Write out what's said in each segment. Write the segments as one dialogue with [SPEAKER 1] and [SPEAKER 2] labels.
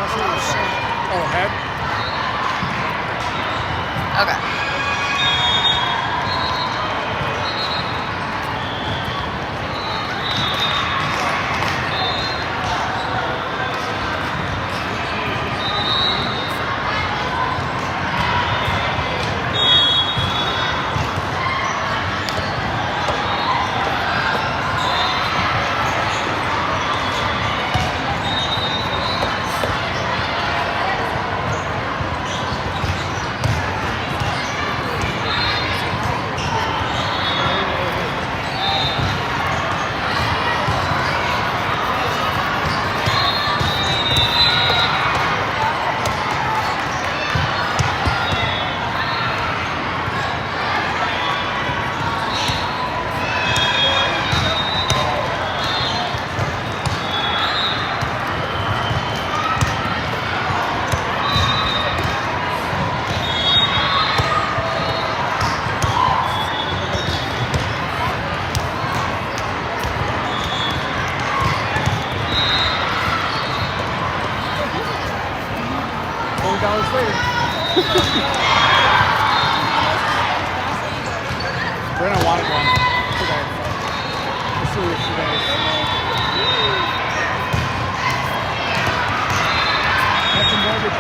[SPEAKER 1] Oh, head?
[SPEAKER 2] Okay.
[SPEAKER 1] $40 later. Brenna wanted one today. Let's see what she does. That's a mortgage.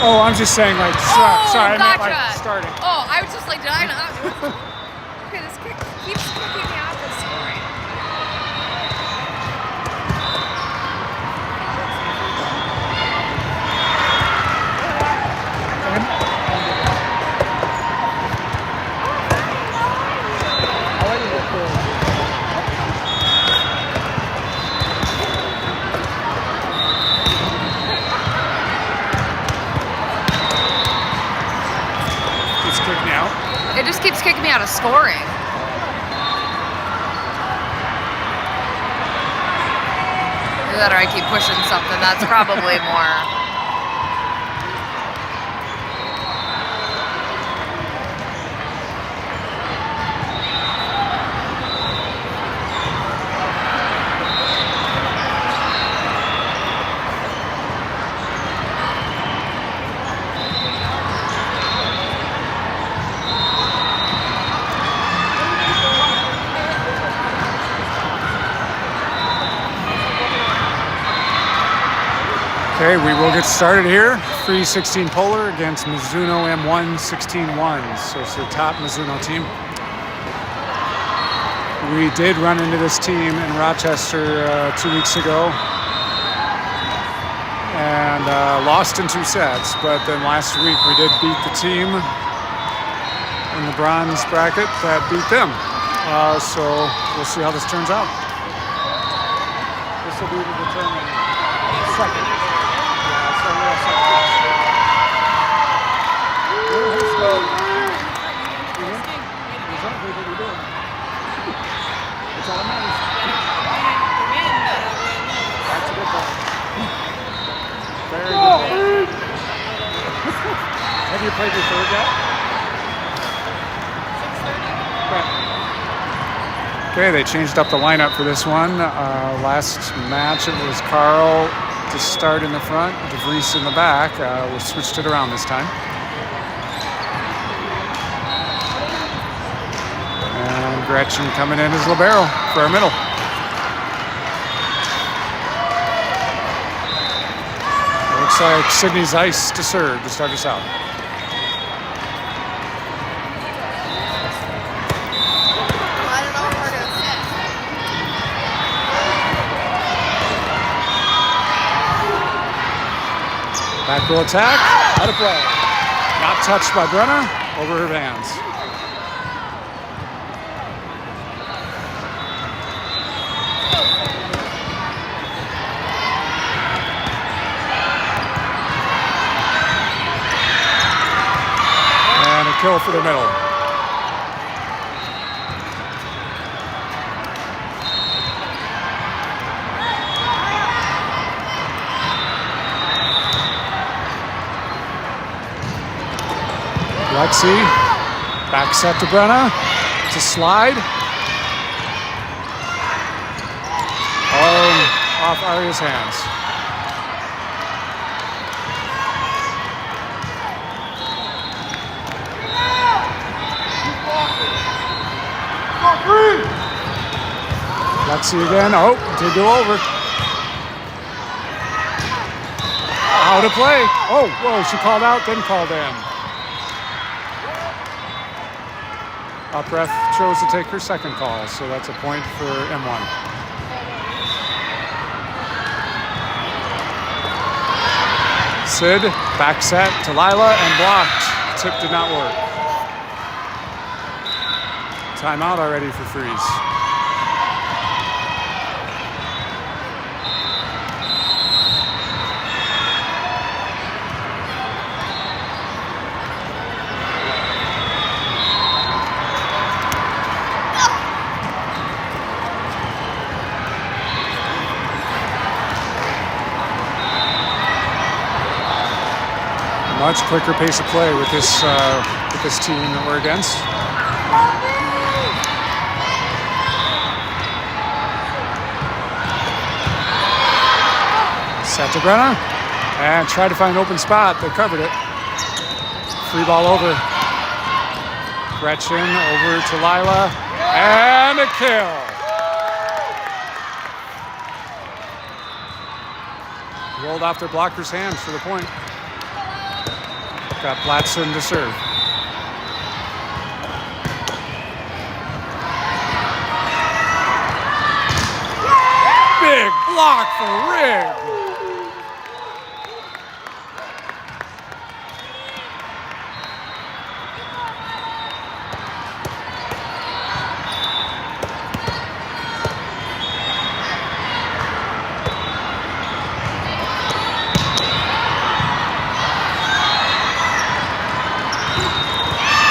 [SPEAKER 1] Oh, I'm just saying, like, sorry, I meant, like, starting.
[SPEAKER 2] Oh, I was just like, did I not? Okay, this keeps kicking me out of scoring. It just keeps kicking me out of scoring. Either that or I keep pushing something. That's probably more.
[SPEAKER 1] Okay, we will get started here. Free 16 Polar against Mizuno M1 16-1s. So it's the top Mizuno team. We did run into this team in Rochester 2 weeks ago and lost in 2 sets. But then last week we did beat the team in the bronze bracket that beat them. So we'll see how this turns out. This will be to determine second. Very good. Have you played your third yet?
[SPEAKER 2] 6:30.
[SPEAKER 1] Okay, they changed up the lineup for this one. Last match, it was Carl to start in the front, DeVries in the back. We switched it around this time. And Gretchen coming in as libero for our middle. It looks like Sydney's ice to serve to start us out. Back row attack, out of play. Not touched by Brenna, over her hands. And a kill for the middle. Lexi, back set to Brenna. It's a slide. Oh, off Aria's hands. Lexi again. Oh, did go over. Out of play. Oh, whoa, she called out, then called in. Ref chose to take her second call, so that's a point for M1. Sid, back set to Lila and blocked. Tip did not work. Timeout already for Freeze. Much quicker pace of play with this team that we're against. Set to Brenna and tried to find an open spot. They covered it. Free ball over. Gretchen over to Lila and a kill. Rolled off their blocker's hands for the point. Got Platson to serve. Big block for Rigg.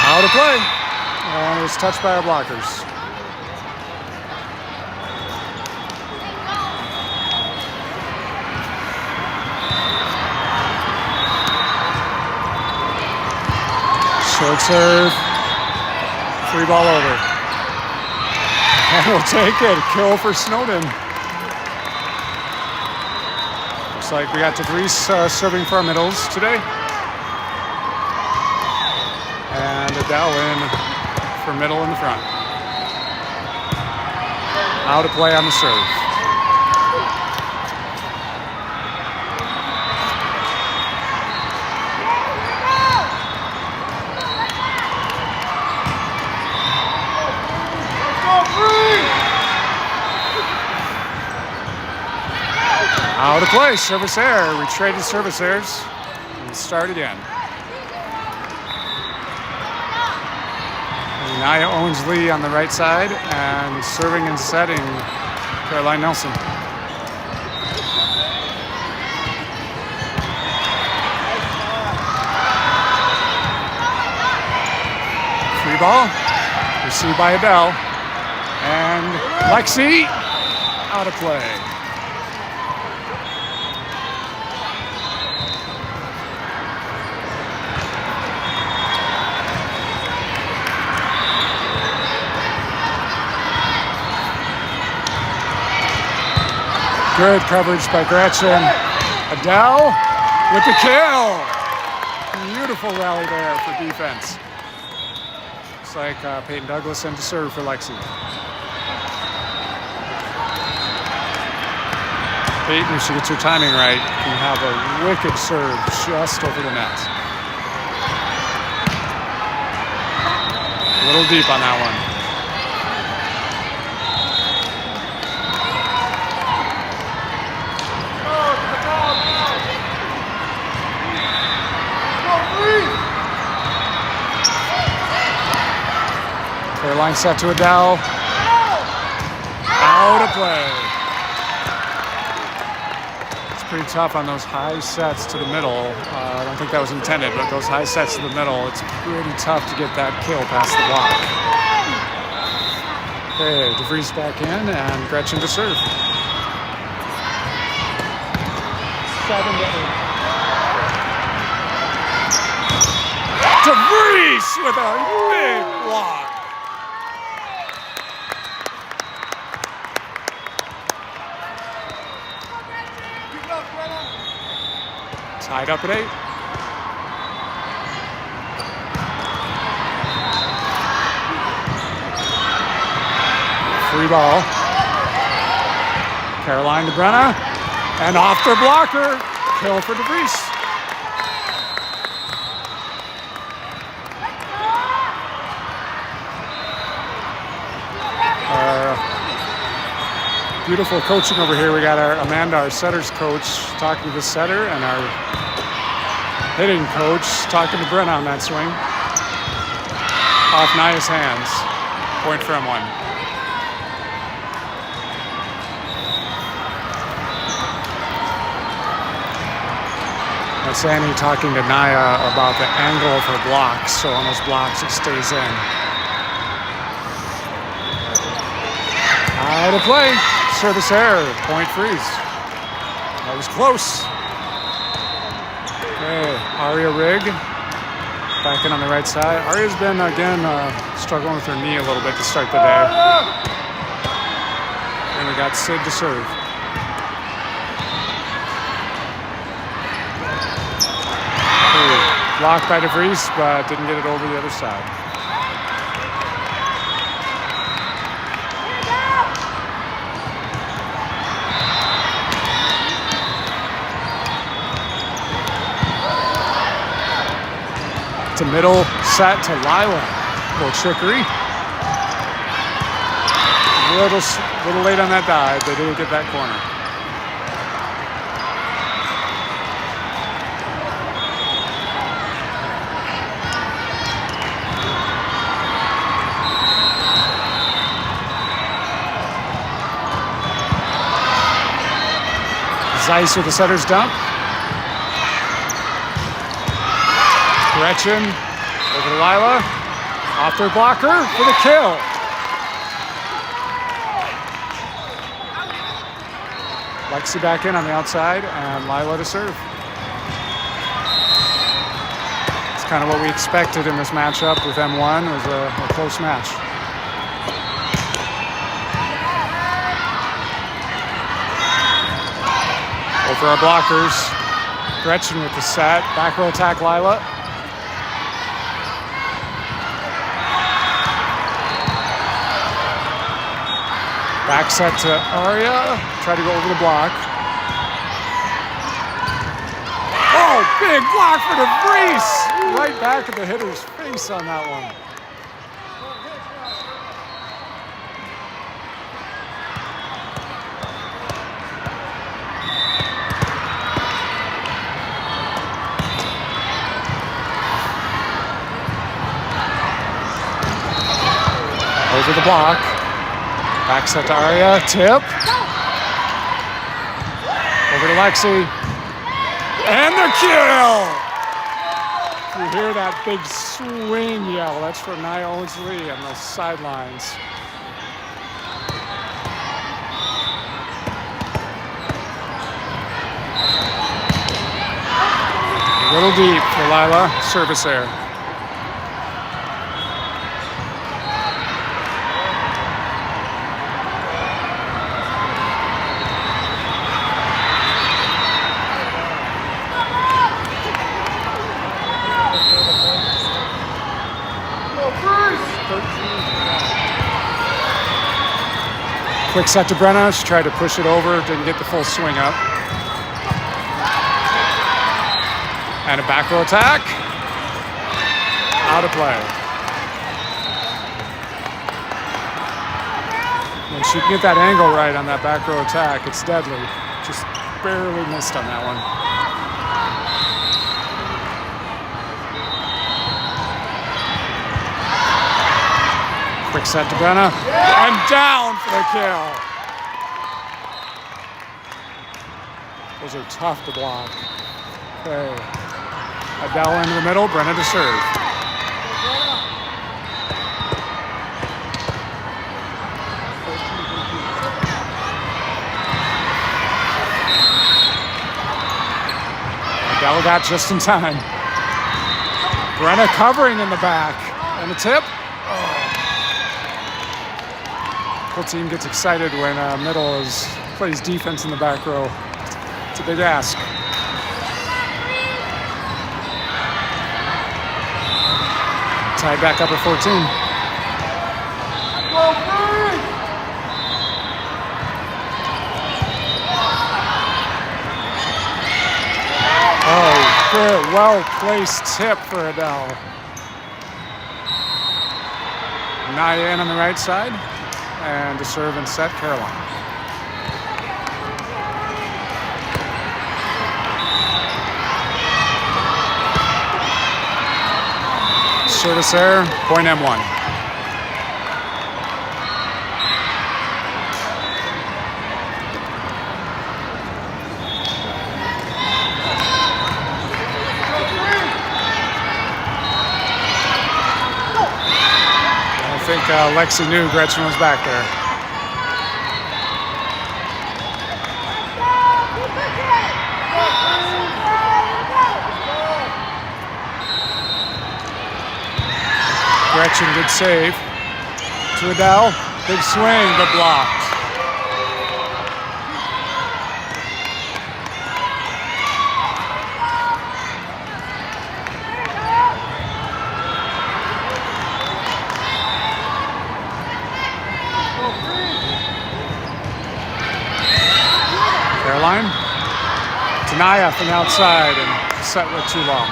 [SPEAKER 1] Out of play, and it was touched by our blockers. Short serve, free ball over. And we'll take it, kill for Snowden. Looks like we got DeVries serving for our middles today. And Adele in for middle in the front. Out of play on the serve. Out of play, service error. We traded service errors. We'll start again. Naya owns Lee on the right side, and serving and setting Caroline Nelson. Free ball, received by Adele, and Lexi, out of play. Good coverage by Gretchen. Adele with the kill. Beautiful rally there for defense. Looks like Peyton Douglas in to serve for Lexi. Peyton, if she gets her timing right, can have a wicked serve just over the net. A little deep on that one. Line set to Adele. Out of play. It's pretty tough on those high sets to the middle. I don't think that was intended, but those high sets to the middle, it's pretty tough to get that kill past the block. Okay, DeVries back in and Gretchen to serve. 7 to 8. DeVries with a big block. Tied up at 8. Free ball. Caroline DeBrenna. And off their blocker. Kill for DeVries. Beautiful coaching over here. We got our Amanda, our setter's coach, talking to the setter, and our hitting coach talking to Brenna on that swing. Off Naya's hands. Point for M1. That's Annie talking to Naya about the angle of her blocks, so on those blocks it stays in. Out of play. Service error. Point freeze. That was close. Okay, Aria Rigg back in on the right side. Aria's been, again, struggling with her knee a little bit to start the day. And we got Sid to serve. Okay, blocked by DeVries, but didn't get it over the other side. To middle set to Lila. A little trickery. A little late on that dive. They didn't get that corner. Zeiss with the setter's dump. Gretchen over to Lila, off their blocker for the kill. Lexi back in on the outside and Lila to serve. It's kind of what we expected in this matchup with M1. It was a close match. Over our blockers, Gretchen with the set, back row attack Lila. Back set to Aria. Try to go over the block. Oh, big block for DeVries. Right back at the hitter's face on that one. Over the block. Back set to Aria, tip. Over to Lexi. And the kill! You hear that big swing yell. That's from Nia Owens-Lee on the sidelines. A little deep for Lila, service error. Quick set to Brenna. She tried to push it over, didn't get the full swing up. And a back row attack. Out of play. When she can get that angle right on that back row attack, it's deadly. Just barely missed on that one. Quick set to Brenna. And down for the kill. Those are tough to block. Okay. Adele into the middle, Brenna to serve. Adele got just in time. Brenna covering in the back. And a tip. Whole team gets excited when middle plays defense in the back row. It's a big ask. Tied back up at 14. Oh, good, well-placed tip for Adele. Naya in on the right side. And to serve and set, Caroline. Service error, point M1. I think Lexi knew Gretchen was back there. Gretchen, good save. To Adele, big swing, but blocked. Caroline. Tanaya from the outside and set with too long.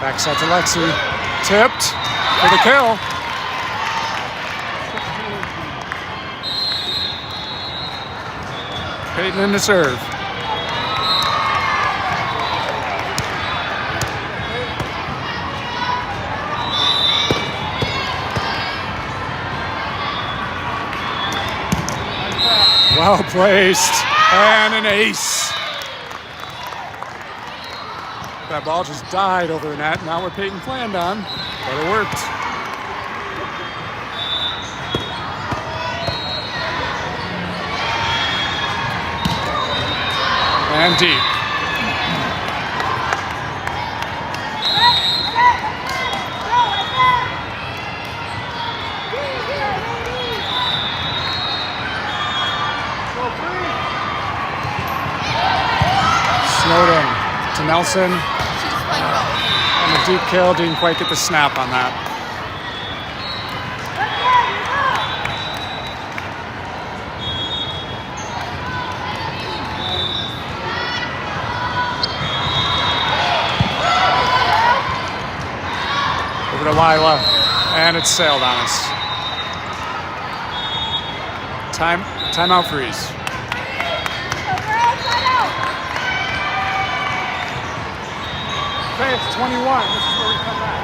[SPEAKER 1] Back set to Lexi. Tipped for the kill. Peyton in to serve. Well placed. And an ace. That ball just died over the net, not what Peyton planned on, but it worked. And deep. Snowden to Nelson. And a deep kill, didn't quite get the snap on that. Over to Lila, and it's sailed on us. Timeout freeze. Okay, it's 21. This is where we come back.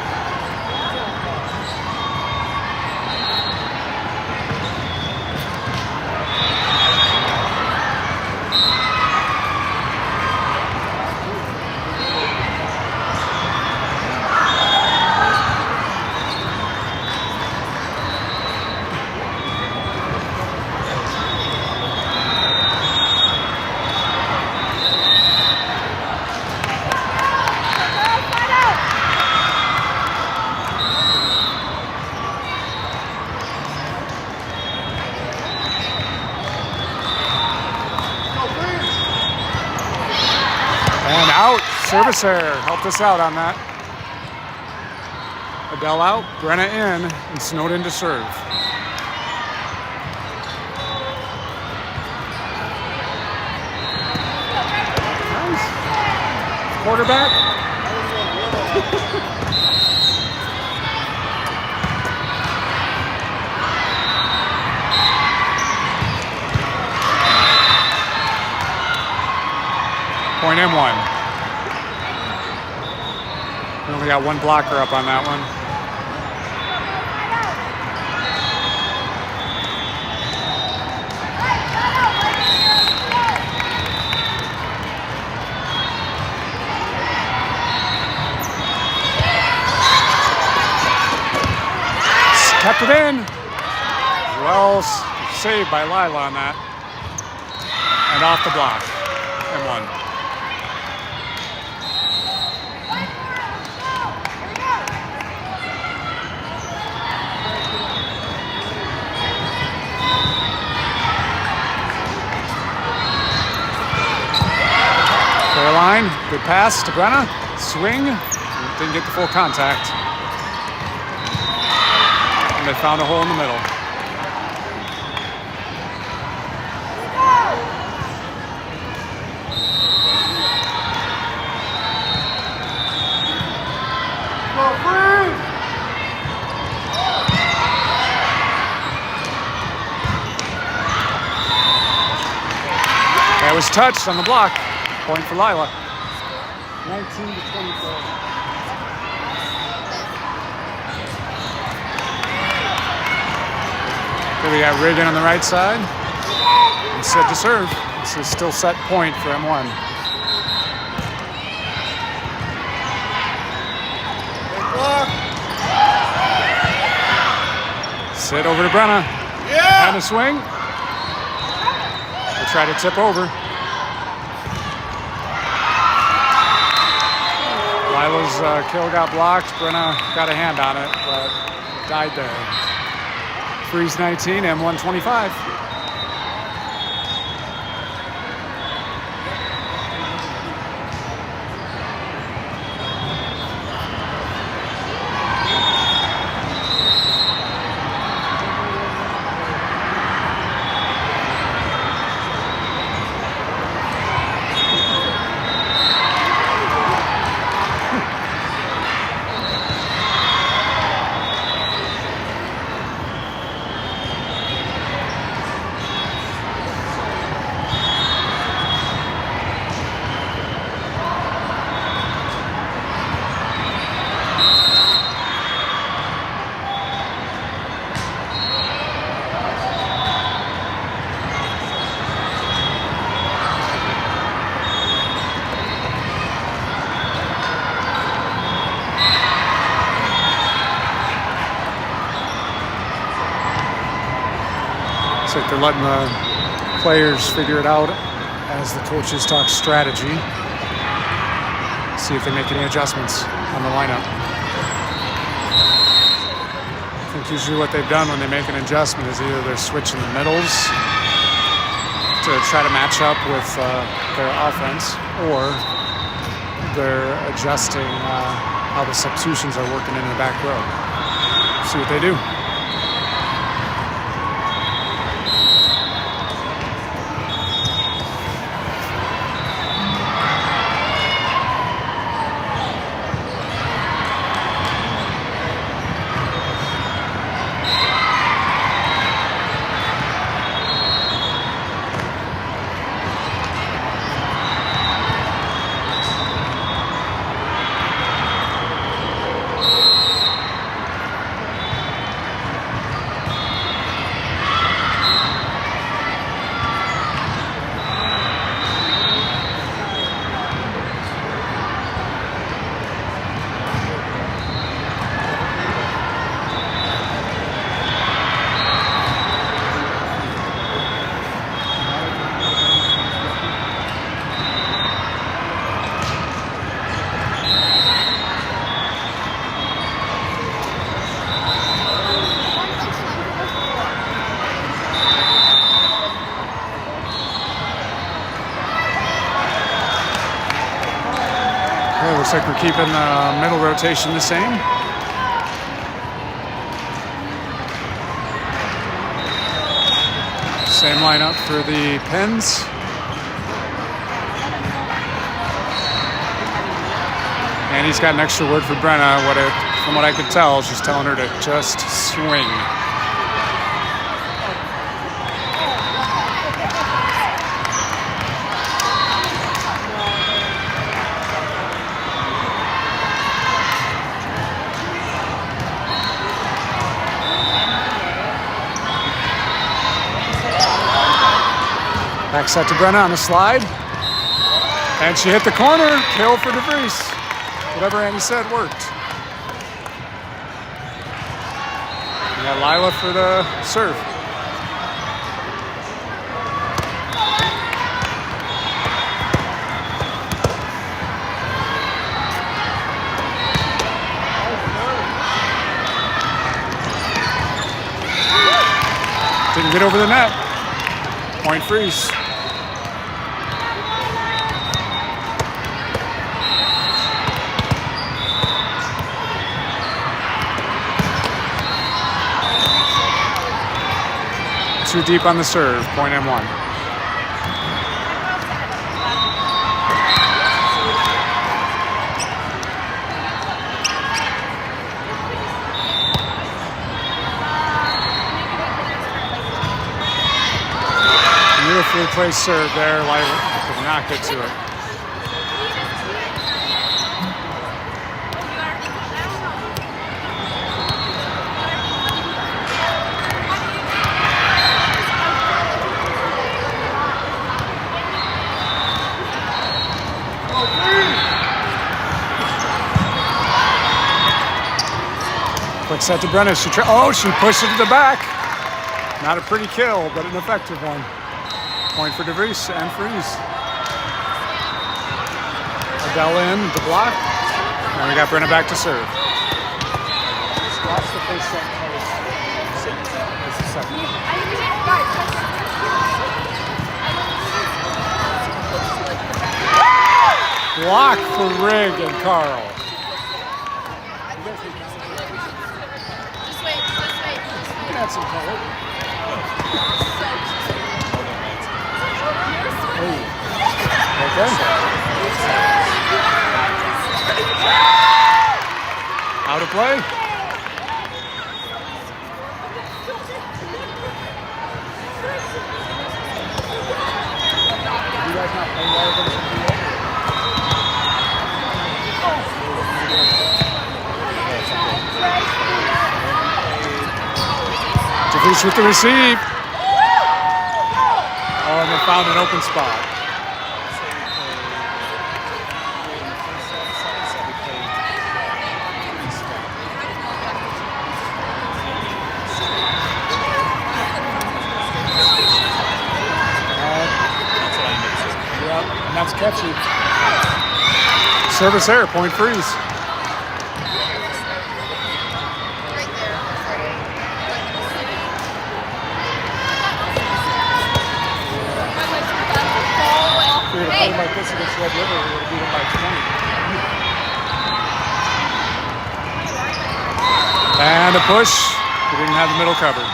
[SPEAKER 1] service error helped us out on that. Adele out, Brenna in, and Snowden to serve. Nice. Quarterback. Point M1. We only got one blocker up on that one. Kept it in. Well saved by Lila on that. And off the block. M1. Line, good pass to Brenna, swing, didn't get the full contact. And they found a hole in the middle. That was touched on the block. Point for Lila. 19 to 24. Here we got Reagan on the right side. And set to serve. This is still set point for M1. Sit over to Brenna. Yeah. And a swing. We'll try to tip over. Lila's kill got blocked. Brenna got a hand on it, but died there. Freeze 19, M1 25. Looks like they're letting the players figure it out as the coaches talk strategy. See if they make any adjustments on the lineup. I think usually what they've done when they make an adjustment is either they're switching the middles to try to match up with their offense, or they're adjusting how the substitutions are working in the back row. See what they do. like we're keeping the middle rotation the same. Same lineup for the Pens. And he's got an extra word for Brenna. From what I could tell, she's telling her to just swing. Back set to Brenna on the slide. And she hit the corner. Kill for DeVries. Whatever Andy said worked. We got Lila for the serve. Didn't get over the net. Point freeze. Too deep on the serve, point M1. Beautifully placed serve there, Lila could not get to it. Quick set to Brenna. She pushed it to the back. Not a pretty kill, but an effective one. Point for DeVries and freeze. Adele in to block. And we got Brenna back to serve. Watch the face set. This is second. Block for Rig and Carl. That's some color. Okay. Out of play. You guys not playing well against the DeVries with the receive. Oh, and they found an open spot. Yep, and that's catchy. Service error, point freeze. Like this against Red River, we would have beat them by 20. And a push. We didn't have the middle covered.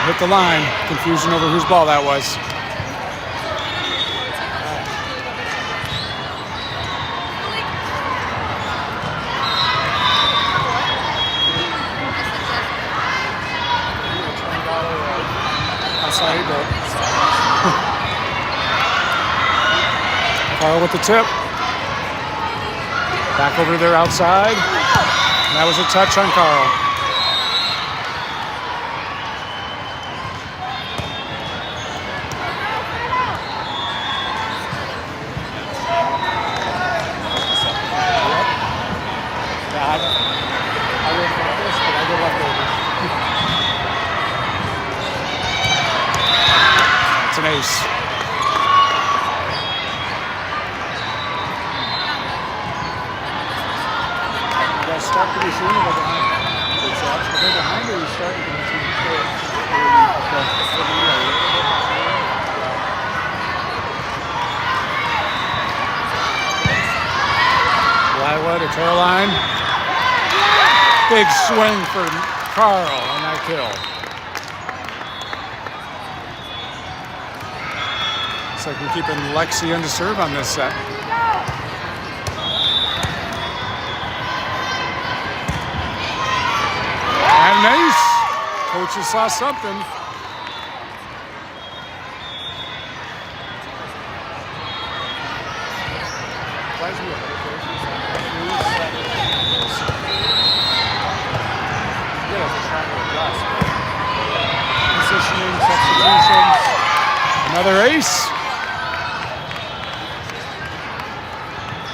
[SPEAKER 1] Hit the line. Confusion over whose ball that was. Carl with the tip. Back over to their outside. And that was a touch on Carl. It's an ace. start pretty soon or go behind? It's up. Are they behind or you start with the team? Lila to Caroline. Big swing for Carl on that kill. Looks like we're keeping Lexi under serve on this set. And nice. Coaches saw something. Positioning, substitutions. Another ace.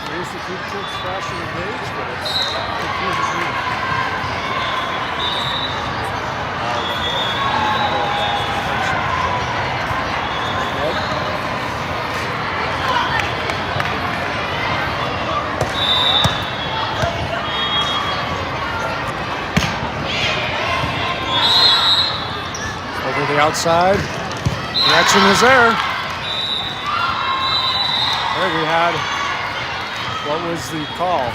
[SPEAKER 1] We used to keep kids fresh and engaged, but it confuses me. Over the outside. Direction is there. There we had, what was the call?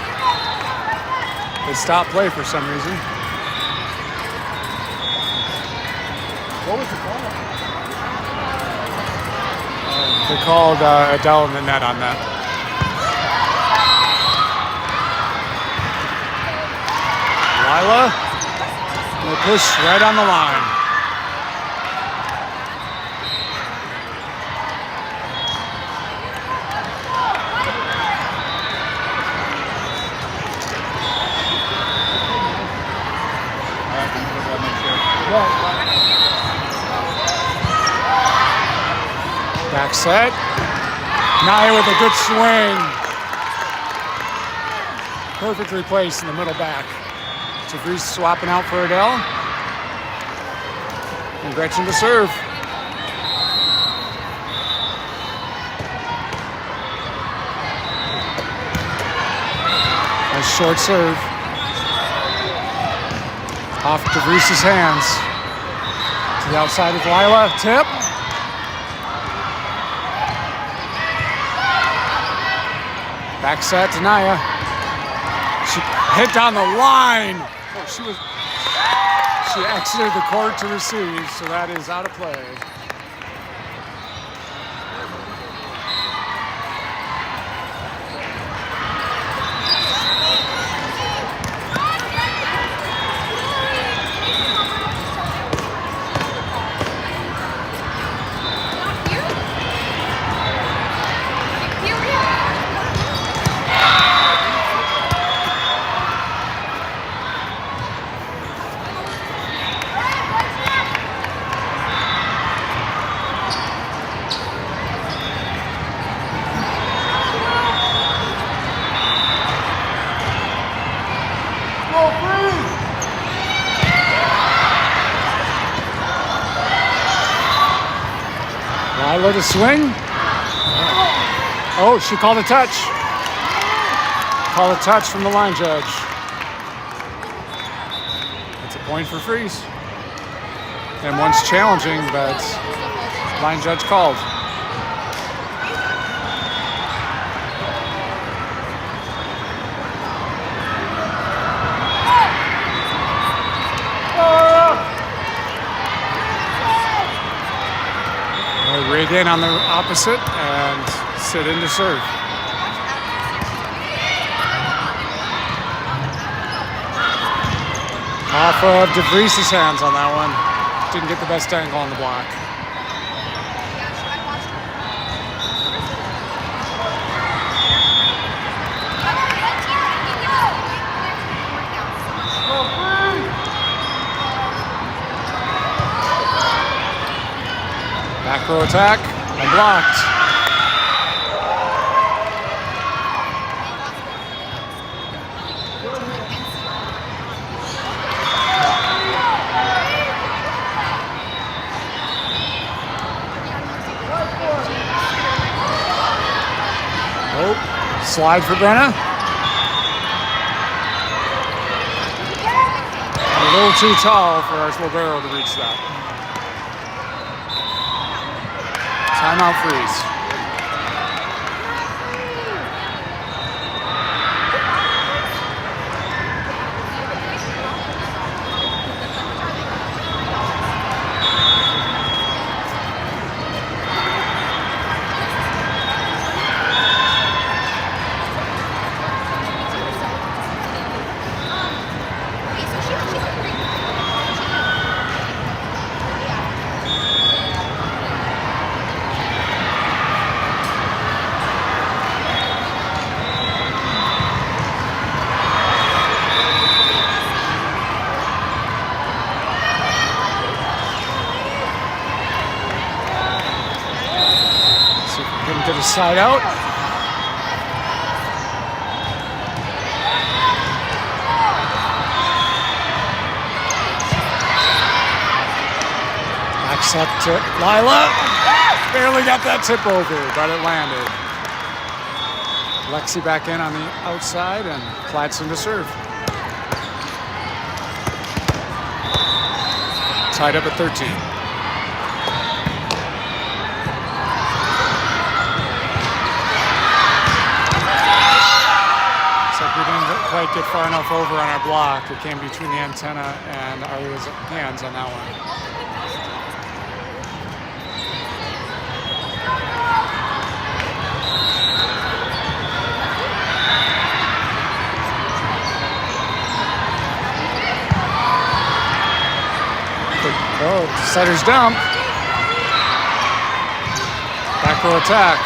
[SPEAKER 1] They stopped play for some reason. What was the call? They called Adele in the net on that. Lila, will push right on the line. Back set. Naya with a good swing. Perfectly placed in the middle back. DeVries swapping out for Adele. And Gretchen to serve. Nice short serve. Off DeVries' hands. To the outside of Lila. Tip. Back set to Naya. She hit down the line. Oh, she exited the court to receive, so that is out of play. Lila to swing. Oh, she called a touch. Call a touch from the line judge. It's a point for Freeze. And one's challenging, but line judge called. Rig in on the opposite and sit in to serve. Off of DeVries' hands on that one. Didn't get the best angle on the block. Back row attack and blocked. Oh, slide for Brenna. A little too tall for our libero to reach that. Timeout freeze. To the side out. Back set to Lila. Barely got that tip over, but it landed. Lexi back in on the outside and Cladson to serve. Tied up at 13. We didn't quite get far enough over on our block. It came between the antenna and Aria's hands on that one. Oh, setter's dump. Back row attack.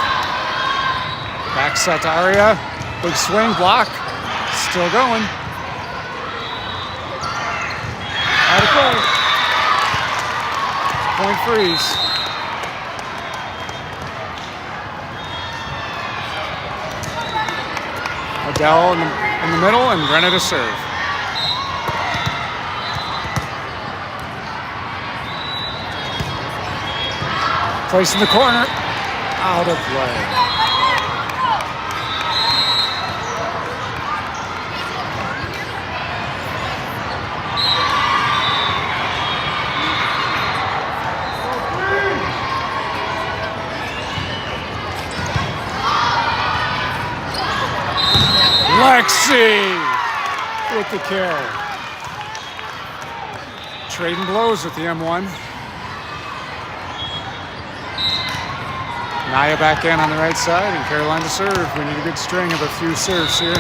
[SPEAKER 1] Back set to Aria. Big swing, block. Still going. Out of play. Point freeze. Adele in the middle and Brenna to serve. Place in the corner. Out of play. Lexi with the kill. Trading blows with the M1. Naya back in on the right side and Caroline to serve. We need a good string of a few serves here.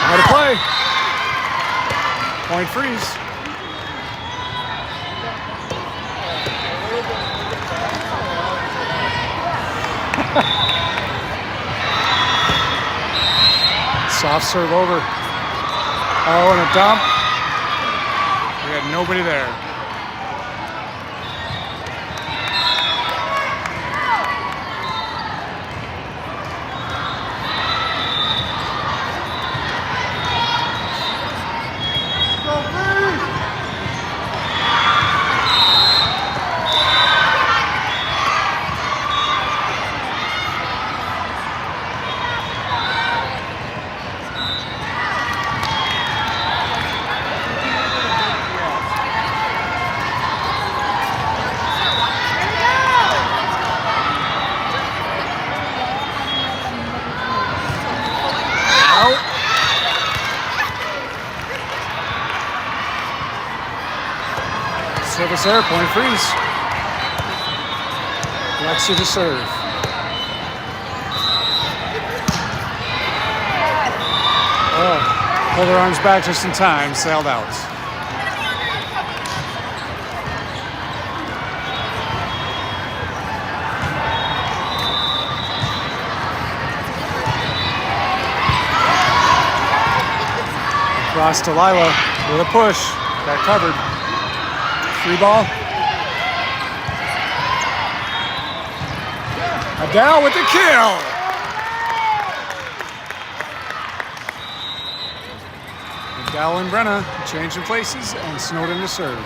[SPEAKER 1] Out of play. Point freeze. Soft serve over. Oh, and a dump. We had nobody there. Service there, point freeze. Lexi to serve. Oh, pulled her arms back just in time, sailed out. Cross to Lila with a push, got covered. Free ball. Adele with the kill. Adele and Brenna changing places and Snowden to serve.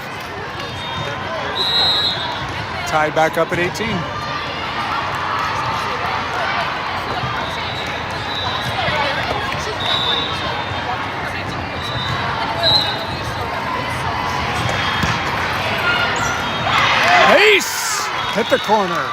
[SPEAKER 1] Tied back up at 18. Hit the corner.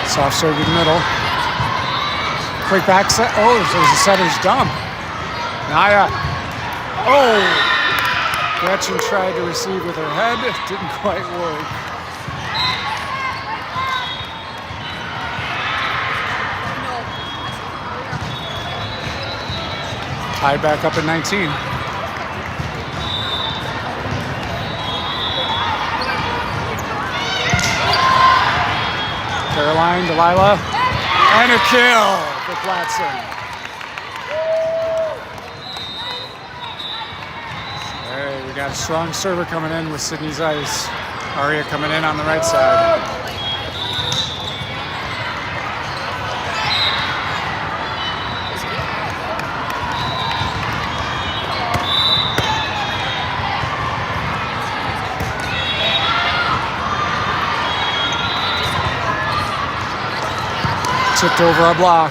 [SPEAKER 1] Soft serve to the middle. Quick back set. Oh, there's a setter's dump. Naya. Oh! Gretchen tried to receive with her head. It didn't quite work. Tied back up at 19. Caroline, Delilah, and a kill for Platson. Hey, we got a strong server coming in with Sydney's ice. Aria coming in on the right side. Tipped over our block.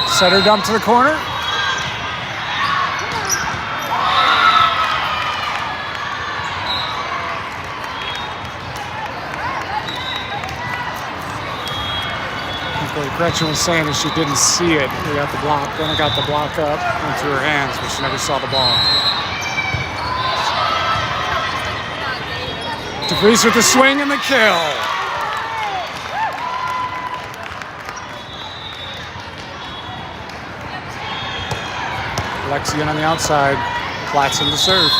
[SPEAKER 1] Setter dump to the corner. What Gretchen was saying is she didn't see it. We got the block, then it got the block up, went through her hands, but she never saw the ball. DeVries with the swing and the kill. Lexi on the outside, Platson to serve.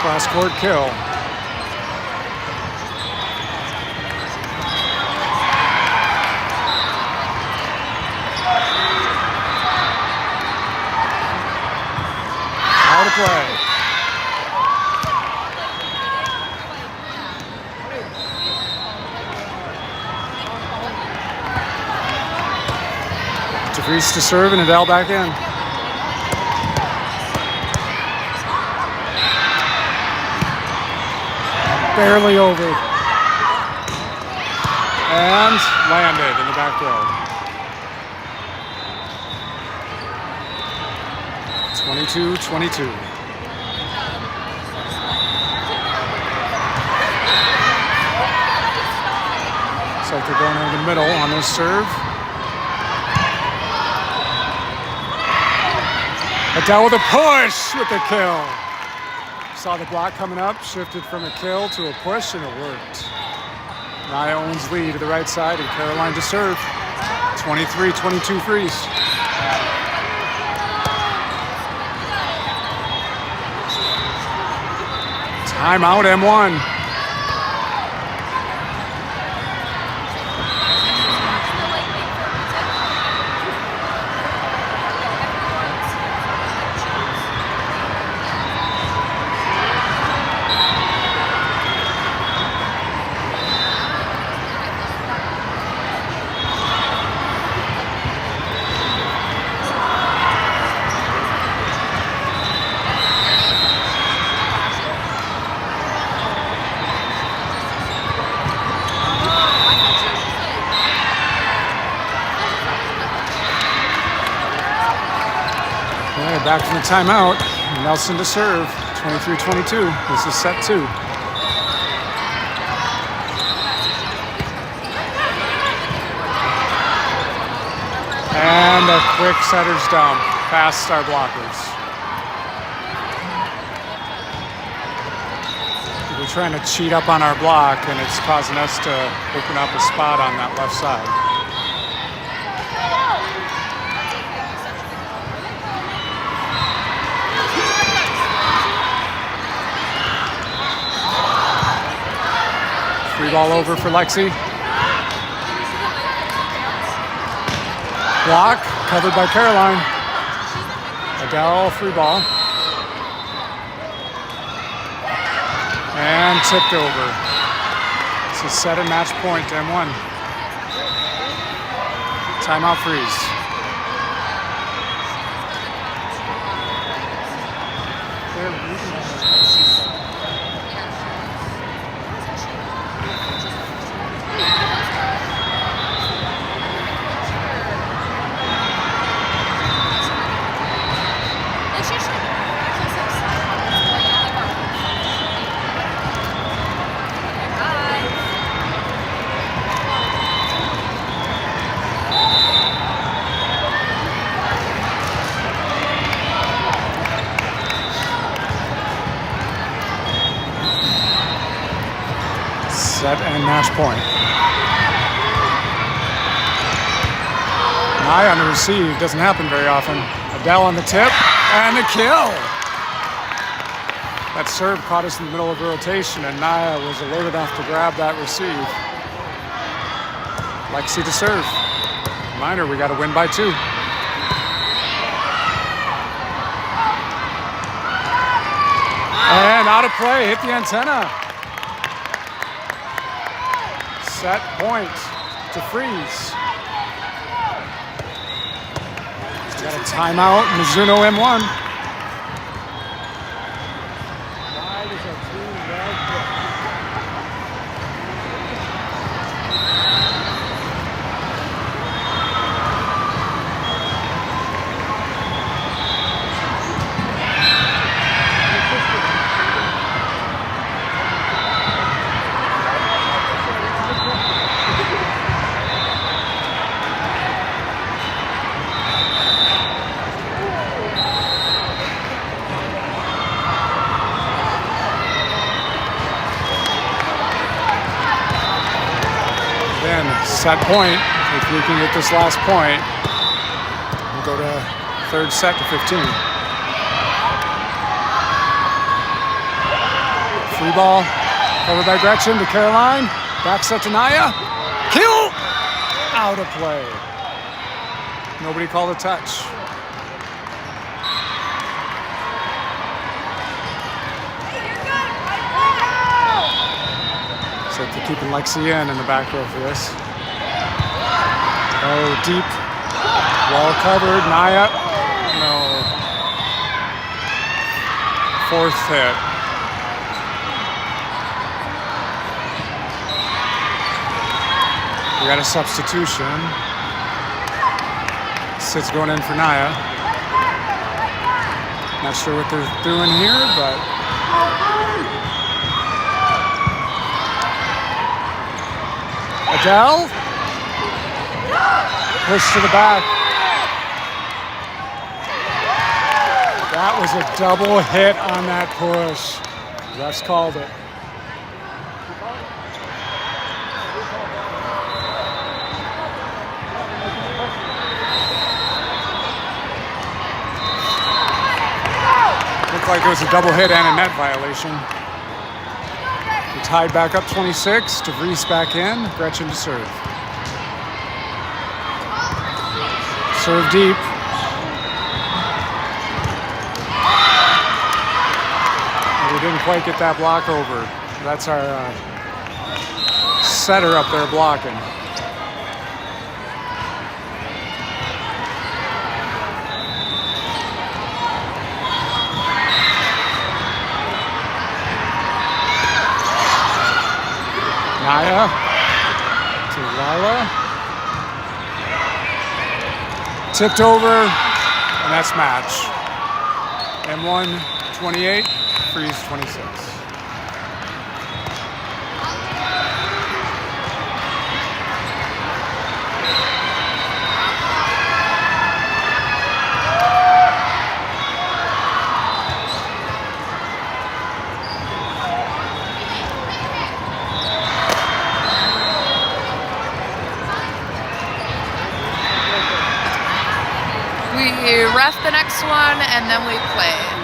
[SPEAKER 1] Cross court kill. Out of play. DeVries to serve and Adele back in. Barely over. And landed in the back row. 22-22. Looks like they're going in the middle on this serve. Adele with a push with the kill. Saw the block coming up, shifted from a kill to a push, and it worked. Naya owns lead to the right side, and Caroline to serve. 23-22 freeze. Timeout M1. Back from the timeout, Nelson to serve, 23-22. This is set 2. And a quick setter's dump past our blockers. We're trying to cheat up on our block, and it's causing us to open up a spot on that left side. Free ball over for Lexi. Block, covered by Caroline. Adele, free ball. And tipped over. This is set and match point, M1. Timeout freeze. Set and match point. Naya on the receive, doesn't happen very often. Adele on the tip, and the kill. That serve caught us in the middle of the rotation, and Naya was alert enough to grab that receive. Lexi to serve. Reminder, we got to win by 2. And out of play, hit the antenna. Set point to freeze. Got a timeout, Mizuno M1. Set point, if we can get this last point, we'll go to third set to 15. Free ball, covered by Gretchen to Caroline. Back set to Naya. Kill! Out of play. Nobody called a touch. So they're keeping Lexi in the back row for this. Oh, deep. Well covered. Naya. No. 4th hit. We got a substitution. Sid's going in for Naya. Not sure what they're doing here, but... Adele. Push to the back. That was a double hit on that push. Refs called it. Looked like it was a double hit and a net violation. We tied back up 26. DeVries back in. Gretchen to serve. Serve deep. We didn't quite get that block over. That's our setter up there blocking. Naya to Lila. Tipped over, and that's match. M1 28, freeze 26.
[SPEAKER 2] We ref the next one and then we play.